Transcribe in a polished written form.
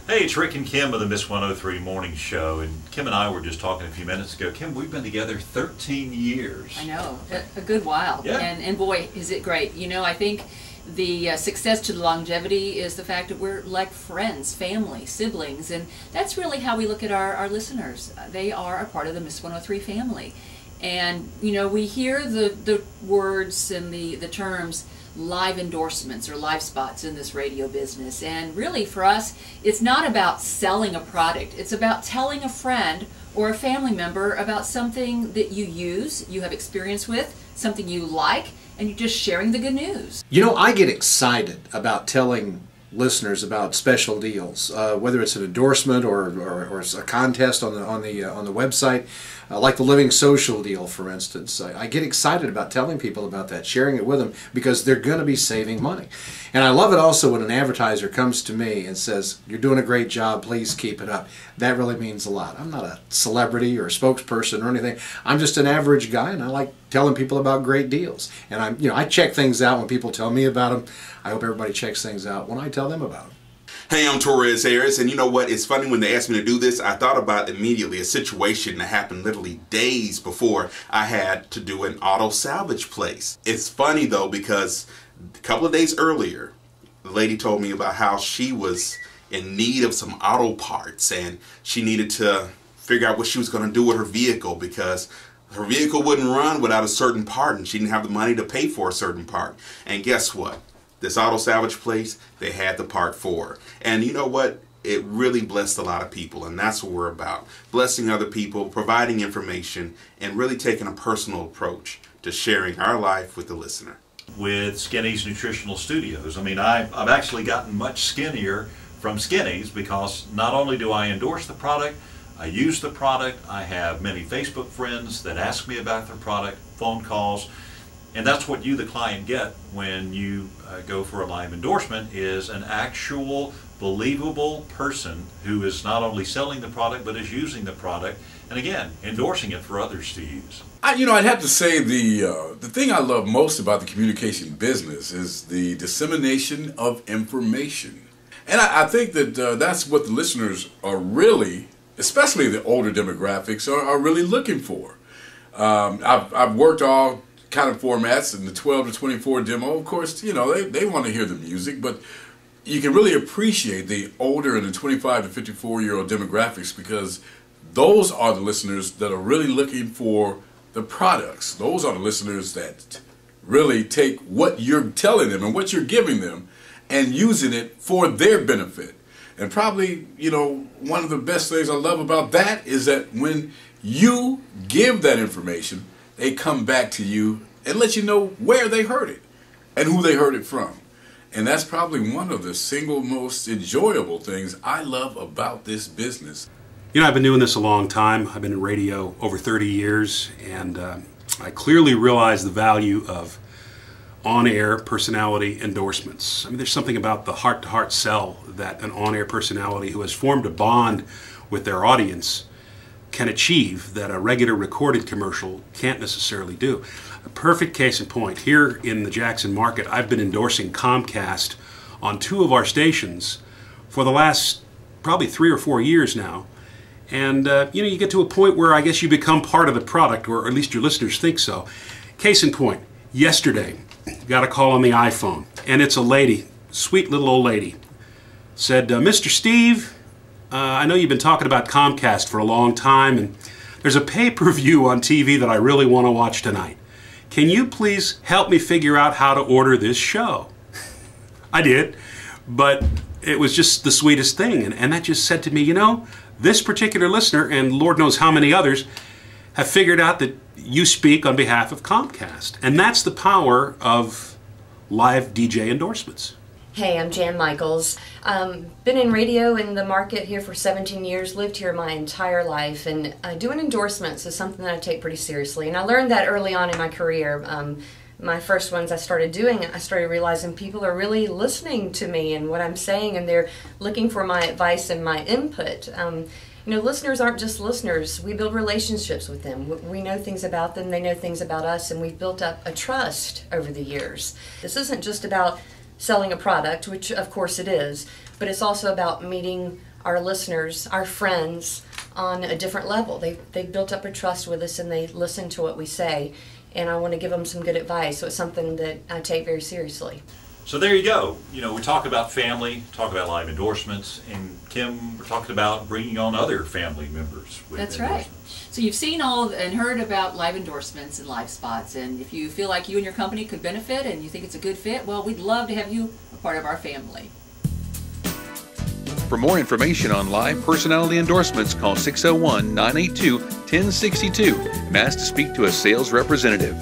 Hey, it's Rick and Kim of the Miss 103 Morning Show, and Kim and I were just talking a few minutes ago. Kim, we've been together 13 years. I know, a good while. Yeah. And boy, is it great. You know, I think the success to the longevity is the fact that we're like friends, family, siblings, and that's really how we look at our listeners. They are a part of the Miss 103 family. And, you know, we hear the words and the terms live endorsements or live spots in this radio business. And really for us, it's not about selling a product. It's about telling a friend or a family member about something that you use, you have experience with, something you like, and you're just sharing the good news. You know, I get excited about telling listeners about special deals, whether it's an endorsement or a contest on the website, like the Living Social deal, for instance. I get excited about telling people about that, sharing it with them, because they're going to be saving money. And I love it also when an advertiser comes to me and says, "You're doing a great job, please keep it up." That really means a lot. I'm not a celebrity or a spokesperson or anything. I'm just an average guy, and I like telling people about great deals. And I check things out when people tell me about them. I hope everybody checks things out when I tell them about them. Hey, I'm Torres Harris, and you know what? It's funny when they asked me to do this, I thought about immediately a situation that happened literally days before I had to do an auto salvage place. It's funny though, because a couple of days earlier, the lady told me about how she was in need of some auto parts and she needed to figure out what she was going to do with her vehicle because her vehicle wouldn't run without a certain part and she didn't have the money to pay for a certain part. And guess what? This auto salvage place, they had the part for her. And you know what? It really blessed a lot of people, and that's what we're about. Blessing other people, providing information, and really taking a personal approach to sharing our life with the listener. With Skinny's Nutritional Studios. I mean, I've actually gotten much skinnier from Skinny's because not only do I endorse the product, I use the product, I have many Facebook friends that ask me about their product, phone calls. And that's what you, the client, get when you go for a live endorsement, is an actual, believable person who is not only selling the product, but is using the product, and again, endorsing it for others to use. I'd have to say the thing I love most about the communication business is the dissemination of information. And I think that that's what the listeners are really, especially the older demographics, are really looking for. I've worked all kind of formats in the 12 to 24 demo. Of course, they want to hear the music, but you can really appreciate the older and the 25 to 54-year-old demographics because those are the listeners that are really looking for the products. Those are the listeners that really take what you're telling them and what you're giving them and using it for their benefit. And probably, one of the best things I love about that is that when you give that information, they come back to you and let you know where they heard it and who they heard it from. And that's probably one of the single most enjoyable things I love about this business. I've been doing this a long time. I've been in radio over 30 years, and I clearly realize the value of on-air personality endorsements. I mean, there's something about the heart-to-heart sell that an on-air personality who has formed a bond with their audience can achieve that a regular recorded commercial can't necessarily do. A perfect case in point, here in the Jackson market, I've been endorsing Comcast on 2 of our stations for the last probably 3 or 4 years now. And you get to a point where I guess you become part of the product, or at least your listeners think so. Case in point, yesterday, got a call on the iPhone, and it's a lady, sweet little old lady, said, "Mr. Steve, I know you've been talking about Comcast for a long time, and there's a pay-per-view on TV that I really want to watch tonight. Can you please help me figure out how to order this show?" I did, but it was just the sweetest thing, and that just said to me, this particular listener, and Lord knows how many others, have figured out that you speak on behalf of Comcast. And that's the power of live DJ endorsements. Hey, I'm Jan Michaels. Been in radio in the market here for 17 years, lived here my entire life, and doing endorsements is something that I take pretty seriously. And I learned that early on in my career. My first ones I started doing, I started realizing people are really listening to me and what I'm saying, and they're looking for my advice and my input. Listeners aren't just listeners. We build relationships with them. We know things about them, they know things about us, and we've built up a trust over the years. This isn't just about selling a product, which of course it is, but it's also about meeting our listeners, our friends, on a different level. They've built up a trust with us, and they listen to what we say. And I want to give them some good advice. So it's something that I take very seriously. So there you go. You know, we talk about family, talk about live endorsements, and Kim, we're talking about bringing on other family members with That's endorsements. right. So you've seen all and heard about live endorsements and live spots, and if you feel like you and your company could benefit and you think it's a good fit, well, we'd love to have you a part of our family. For more information on live personality endorsements, call 601-982-1062 and ask to speak to a sales representative.